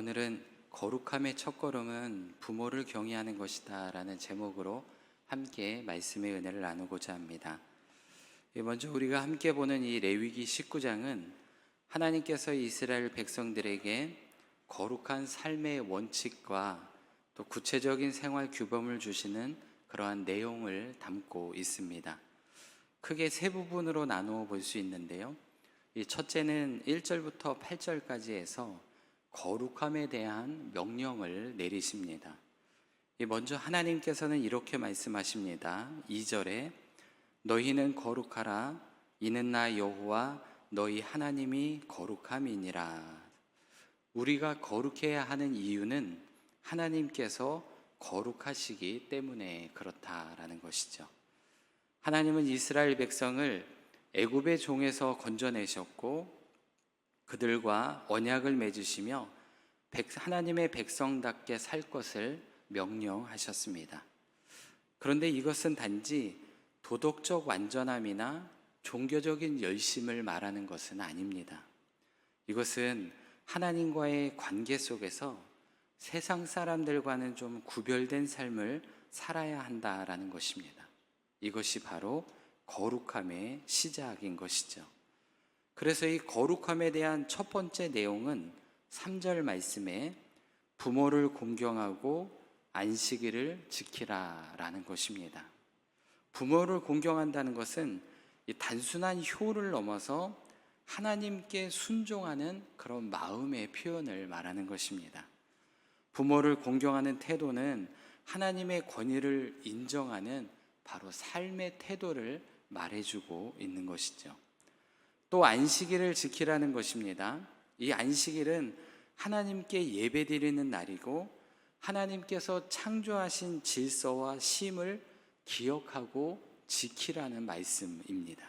오늘은 거룩함의 첫걸음은 부모를 경외하는 것이다 라는 제목으로 함께 말씀의 은혜를 나누고자 합니다. 먼저 우리가 함께 보는 이 레위기 19장은 하나님께서 이스라엘 백성들에게 거룩한 삶의 원칙과 또 구체적인 생활 규범을 주시는 그러한 내용을 담고 있습니다. 크게 세 부분으로 나누어 볼 수 있는데요. 이 첫째는 1절부터 8절까지 해서 거룩함에 대한 명령을 내리십니다. 먼저 하나님께서는 이렇게 말씀하십니다. 2절에 너희는 거룩하라 이는 나 여호와 너희 하나님이 거룩함이니라. 우리가 거룩해야 하는 이유는 하나님께서 거룩하시기 때문에 그렇다라는 것이죠. 하나님은 이스라엘 백성을 애굽의 종에서 건져내셨고 그들과 언약을 맺으시며 하나님의 백성답게 살 것을 명령하셨습니다. 그런데 이것은 단지 도덕적 완전함이나 종교적인 열심을 말하는 것은 아닙니다. 이것은 하나님과의 관계 속에서 세상 사람들과는 좀 구별된 삶을 살아야 한다라는 것입니다. 이것이 바로 거룩함의 시작인 것이죠. 그래서 이 거룩함에 대한 첫 번째 내용은 3절 말씀에 부모를 공경하고 안식일을 지키라 라는 것입니다. 부모를 공경한다는 것은 이 단순한 효를 넘어서 하나님께 순종하는 그런 마음의 표현을 말하는 것입니다. 부모를 공경하는 태도는 하나님의 권위를 인정하는 바로 삶의 태도를 말해주고 있는 것이죠. 또 안식일을 지키라는 것입니다. 이 안식일은 하나님께 예배드리는 날이고 하나님께서 창조하신 질서와 쉼을 기억하고 지키라는 말씀입니다.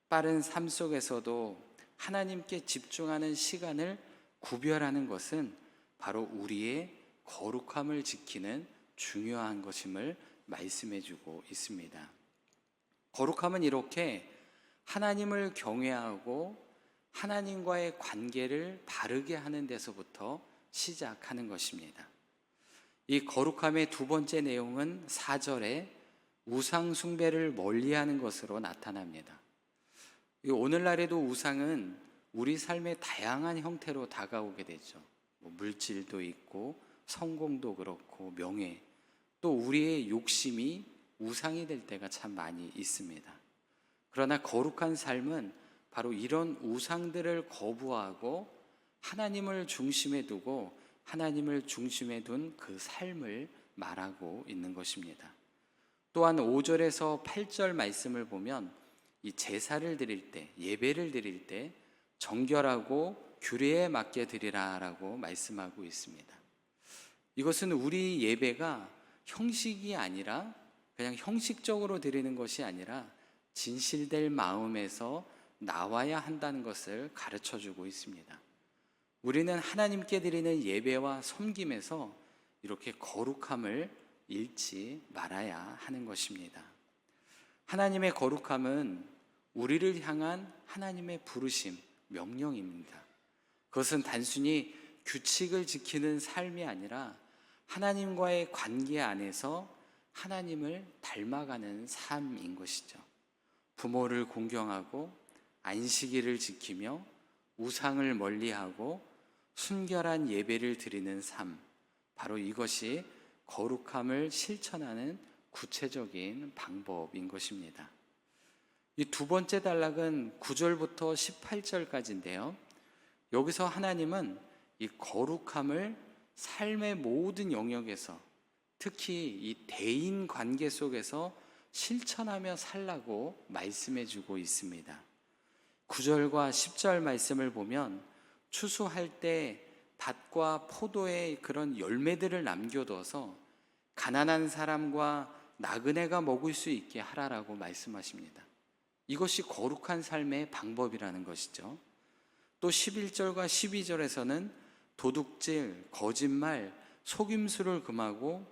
빠른 삶 속에서도 하나님께 집중하는 시간을 구별하는 것은 바로 우리의 거룩함을 지키는 중요한 것임을 말씀해주고 있습니다. 거룩함은 이렇게 하나님을 경외하고 하나님과의 관계를 바르게 하는 데서부터 시작하는 것입니다. 이 거룩함의 두 번째 내용은 4절에 우상 숭배를 멀리하는 것으로 나타납니다. 오늘날에도 우상은 우리 삶의 다양한 형태로 다가오게 되죠. 물질도 있고 성공도 그렇고 명예, 또 우리의 욕심이 우상이 될 때가 참 많이 있습니다. 그러나 거룩한 삶은 바로 이런 우상들을 거부하고 하나님을 중심에 두고 하나님을 중심에 둔 그 삶을 말하고 있는 것입니다. 또한 5절에서 8절 말씀을 보면 이 제사를 드릴 때, 예배를 드릴 때 정결하고 규례에 맞게 드리라라고 말씀하고 있습니다. 이것은 우리 예배가 형식이 아니라 그냥 형식적으로 드리는 것이 아니라 진실될 마음에서 나와야 한다는 것을 가르쳐주고 있습니다. 우리는 하나님께 드리는 예배와 섬김에서 이렇게 거룩함을 잃지 말아야 하는 것입니다. 하나님의 거룩함은 우리를 향한 하나님의 부르심, 명령입니다. 그것은 단순히 규칙을 지키는 삶이 아니라 하나님과의 관계 안에서 하나님을 닮아가는 삶인 것이죠. 부모를 공경하고 안식일을 지키며 우상을 멀리하고 순결한 예배를 드리는 삶, 바로 이것이 거룩함을 실천하는 구체적인 방법인 것입니다. 이 두 번째 단락은 9절부터 18절까지인데요. 여기서 하나님은 이 거룩함을 삶의 모든 영역에서 특히 이 대인 관계 속에서 실천하며 살라고 말씀해 주고 있습니다. 9절과 10절 말씀을 보면 추수할 때 밭과 포도의 그런 열매들을 남겨둬서 가난한 사람과 나그네가 먹을 수 있게 하라라고 말씀하십니다. 이것이 거룩한 삶의 방법이라는 것이죠. 또 11절과 12절에서는 도둑질, 거짓말, 속임수를 금하고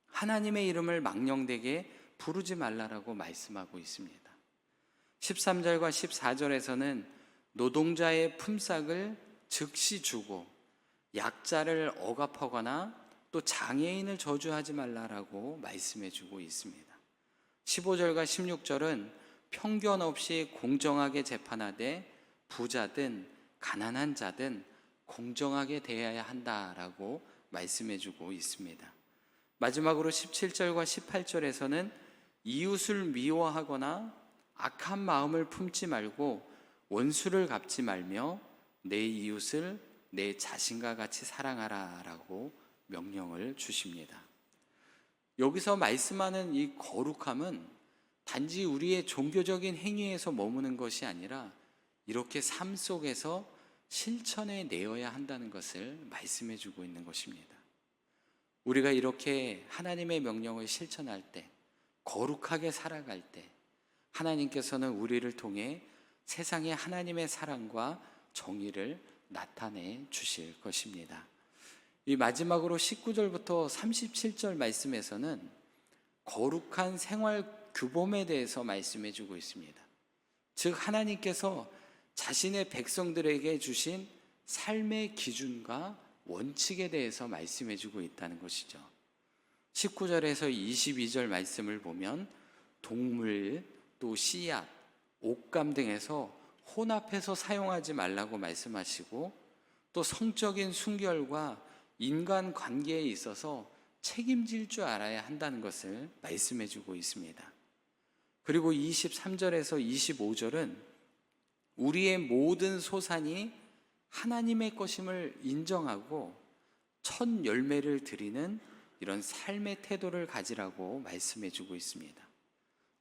하나님의 이름을 망령되게 부르지 말라라고 말씀하고 있습니다. 13절과 14절에서는 노동자의 품삯을 즉시 주고 약자를 억압하거나 또 장애인을 저주하지 말라라고 말씀해 주고 있습니다. 15절과 16절은 편견 없이 공정하게 재판하되 부자든 가난한 자든 공정하게 대해야 한다라고 말씀해 주고 있습니다. 마지막으로 17절과 18절에서는 이웃을 미워하거나 악한 마음을 품지 말고 원수를 갚지 말며 내 이웃을 내 자신과 같이 사랑하라라고 명령을 주십니다. 여기서 말씀하는 이 거룩함은 단지 우리의 종교적인 행위에서 머무는 것이 아니라 이렇게 삶 속에서 실천해 내어야 한다는 것을 말씀해 주고 있는 것입니다. 우리가 이렇게 하나님의 명령을 실천할 때, 거룩하게 살아갈 때 하나님께서는 우리를 통해 세상에 하나님의 사랑과 정의를 나타내 주실 것입니다. 이 마지막으로 19절부터 37절 말씀에서는 거룩한 생활 규범에 대해서 말씀해 주고 있습니다. 즉 하나님께서 자신의 백성들에게 주신 삶의 기준과 원칙에 대해서 말씀해 주고 있다는 것이죠. 19절에서 22절 말씀을 보면 동물, 또 씨앗, 옷감 등에서 혼합해서 사용하지 말라고 말씀하시고 또 성적인 순결과 인간 관계에 있어서 책임질 줄 알아야 한다는 것을 말씀해 주고 있습니다. 그리고 23절에서 25절은 우리의 모든 소산이 하나님의 것임을 인정하고 첫 열매를 드리는 이런 삶의 태도를 가지라고 말씀해 주고 있습니다.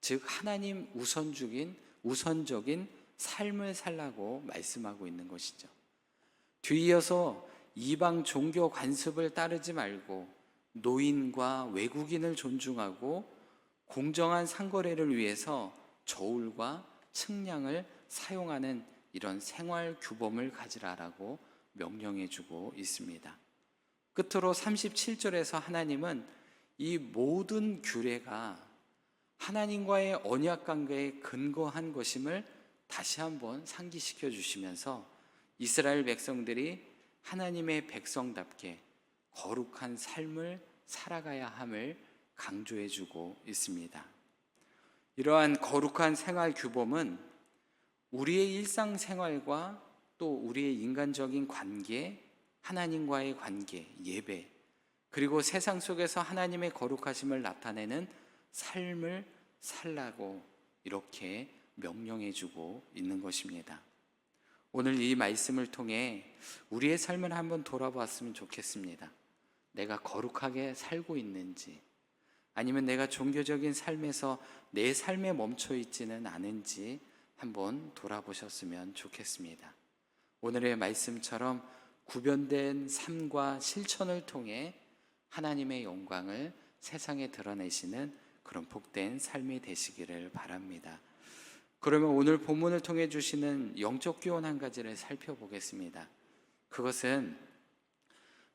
즉 하나님 우선적인 삶을 살라고 말씀하고 있는 것이죠. 뒤이어서 이방 종교 관습을 따르지 말고 노인과 외국인을 존중하고 공정한 상거래를 위해서 저울과 측량을 사용하는 이런 생활 규범을 가지라라고 명령해 주고 있습니다. 끝으로 37절에서 하나님은 이 모든 규례가 하나님과의 언약 관계에 근거한 것임을 다시 한번 상기시켜 주시면서 이스라엘 백성들이 하나님의 백성답게 거룩한 삶을 살아가야 함을 강조해 주고 있습니다. 이러한 거룩한 생활 규범은 우리의 일상생활과 또 우리의 인간적인 관계, 하나님과의 관계, 예배, 그리고 세상 속에서 하나님의 거룩하심을 나타내는 삶을 살라고 이렇게 명령해 주고 있는 것입니다. 오늘 이 말씀을 통해 우리의 삶을 한번 돌아봤으면 좋겠습니다. 내가 거룩하게 살고 있는지, 아니면 내가 종교적인 삶에서 내 삶에 멈춰 있지는 않은지 한번 돌아보셨으면 좋겠습니다. 오늘의 말씀처럼 구별된 삶과 실천을 통해 하나님의 영광을 세상에 드러내시는 그런 복된 삶이 되시기를 바랍니다. 그러면 오늘 본문을 통해 주시는 영적 교훈 한 가지를 살펴보겠습니다. 그것은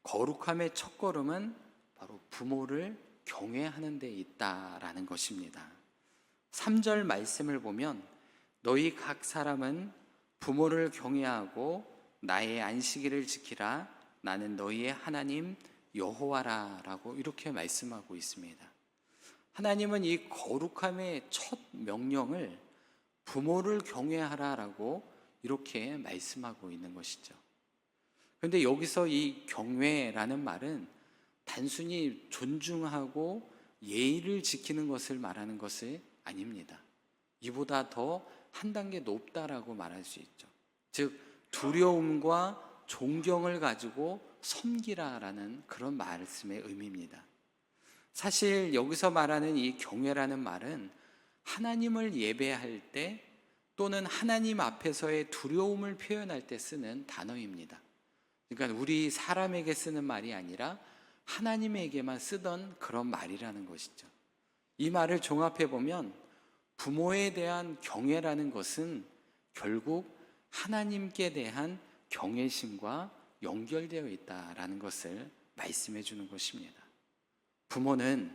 거룩함의 첫걸음은 바로 부모를 경외하는 데 있다라는 것입니다. 3절 말씀을 보면 너희 각 사람은 부모를 경외하고 나의 안식일을 지키라. 나는 너희의 하나님 여호와라 라고 이렇게 말씀하고 있습니다. 하나님은 이 거룩함의 첫 명령을 부모를 경외하라라고 이렇게 말씀하고 있는 것이죠. 그런데 여기서 이 경외라는 말은 단순히 존중하고 예의를 지키는 것을 말하는 것이 아닙니다. 이보다 더 한 단계 높다라고 말할 수 있죠. 즉 두려움과 존경을 가지고 섬기라라는 그런 말씀의 의미입니다. 사실 여기서 말하는 이 경외라는 말은 하나님을 예배할 때 또는 하나님 앞에서의 두려움을 표현할 때 쓰는 단어입니다. 그러니까 우리 사람에게 쓰는 말이 아니라 하나님에게만 쓰던 그런 말이라는 것이죠. 이 말을 종합해 보면 부모에 대한 경외라는 것은 결국 하나님께 대한 경외심과 연결되어 있다라는 것을 말씀해 주는 것입니다. 부모는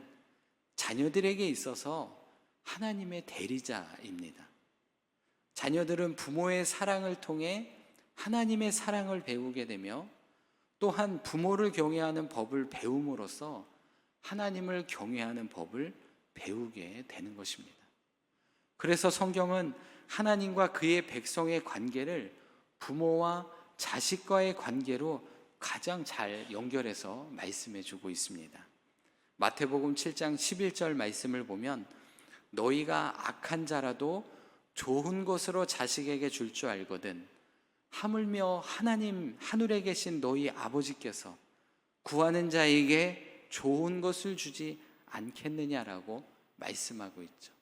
자녀들에게 있어서 하나님의 대리자입니다. 자녀들은 부모의 사랑을 통해 하나님의 사랑을 배우게 되며 또한 부모를 경외하는 법을 배움으로써 하나님을 경외하는 법을 배우게 되는 것입니다. 그래서 성경은 하나님과 그의 백성의 관계를 부모와 자식과의 관계로 가장 잘 연결해서 말씀해 주고 있습니다. 마태복음 7장 11절 말씀을 보면 너희가 악한 자라도 좋은 것으로 자식에게 줄 줄 알거든 하물며 하나님 하늘에 계신 너희 아버지께서 구하는 자에게 좋은 것을 주지 않겠느냐라고 말씀하고 있죠.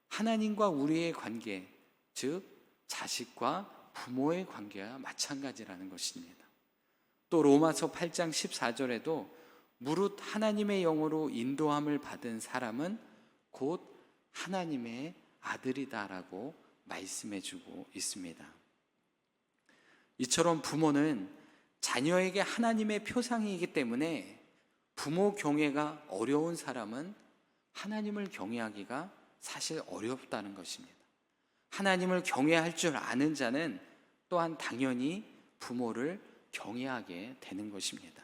하나님과 우리의 관계, 즉 자식과 부모의 관계와 마찬가지라는 것입니다. 또 로마서 8장 14절에도 무릇 하나님의 영으로 인도함을 받은 사람은 곧 하나님의 아들이다라고 말씀해 주고 있습니다. 이처럼 부모는 자녀에게 하나님의 표상이기 때문에 부모 경외가 어려운 사람은 하나님을 경외하기가 사실 어렵다는 것입니다. 하나님을 경외할 줄 아는 자는 또한 당연히 부모를 경외하게 되는 것입니다.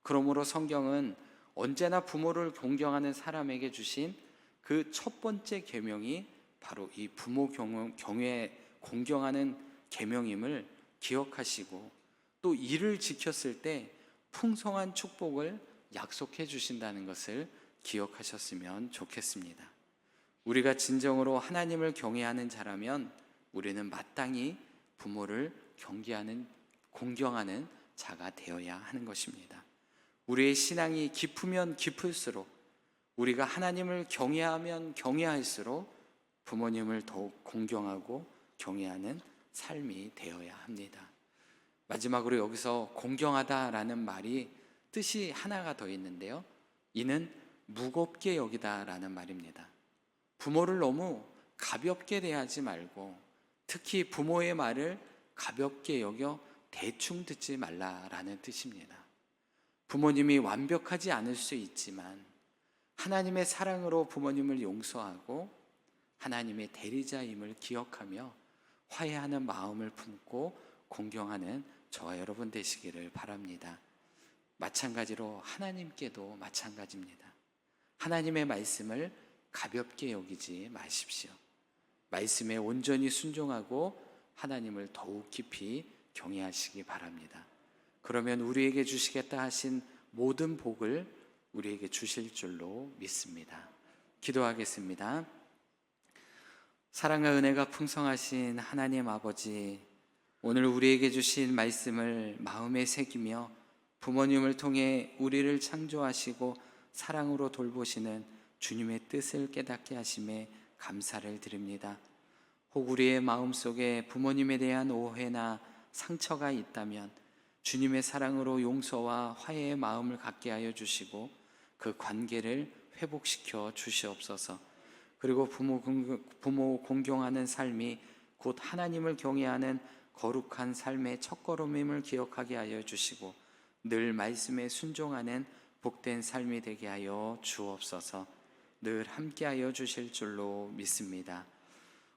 그러므로 성경은 언제나 부모를 존경하는 사람에게 주신 그 첫 번째 계명이 바로 이 부모 경외 공경하는 계명임을 기억하시고 또 이를 지켰을 때 풍성한 축복을 약속해 주신다는 것을 기억하셨으면 좋겠습니다. 우리가 진정으로 하나님을 경외하는 자라면 우리는 마땅히 부모를 공경하는 자가 되어야 하는 것입니다. 우리의 신앙이 깊으면 깊을수록 우리가 하나님을 경외하면 경외할수록 부모님을 더욱 공경하고 경외하는 삶이 되어야 합니다. 마지막으로 여기서 공경하다라는 말이 뜻이 하나가 더 있는데요. 이는 무겁게 여기다라는 말입니다. 부모를 너무 가볍게 대하지 말고 특히 부모의 말을 가볍게 여겨 대충 듣지 말라라는 뜻입니다. 부모님이 완벽하지 않을 수 있지만 하나님의 사랑으로 부모님을 용서하고 하나님의 대리자임을 기억하며 화해하는 마음을 품고 공경하는 저와 여러분 되시기를 바랍니다. 마찬가지로 하나님께도 마찬가지입니다. 하나님의 말씀을 가볍게 여기지 마십시오. 말씀에 온전히 순종하고 하나님을 더욱 깊이 경외하시기 바랍니다. 그러면 우리에게 주시겠다 하신 모든 복을 우리에게 주실 줄로 믿습니다. 기도하겠습니다. 사랑과 은혜가 풍성하신 하나님 아버지, 오늘 우리에게 주신 말씀을 마음에 새기며 부모님을 통해 우리를 창조하시고 사랑으로 돌보시는 주님의 뜻을 깨닫게 하심에 감사를 드립니다. 혹 우리의 마음속에 부모님에 대한 오해나 상처가 있다면 주님의 사랑으로 용서와 화해의 마음을 갖게 하여 주시고 그 관계를 회복시켜 주시옵소서. 그리고 부모 공경하는 삶이 곧 하나님을 경외하는 거룩한 삶의 첫걸음임을 기억하게 하여 주시고 늘 말씀에 순종하는 복된 삶이 되게 하여 주옵소서. 늘 함께하여 주실 줄로 믿습니다.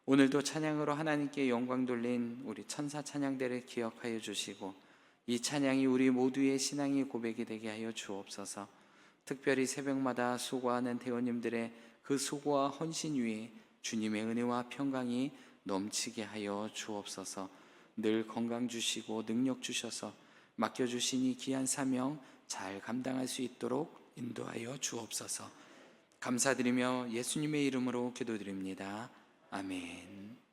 오늘도 찬양으로 하나님께 영광 돌린 우리 천사 찬양대를 기억하여 주시고 이 찬양이 우리 모두의 신앙의 고백이 되게 하여 주옵소서. 특별히 새벽마다 수고하는 대원님들의 그 수고와 헌신 위에 주님의 은혜와 평강이 넘치게 하여 주옵소서. 늘 건강 주시고 능력 주셔서 맡겨주신 이 귀한 사명 잘 감당할 수 있도록 인도하여 주옵소서. 감사드리며 예수님의 이름으로 기도드립니다. 아멘.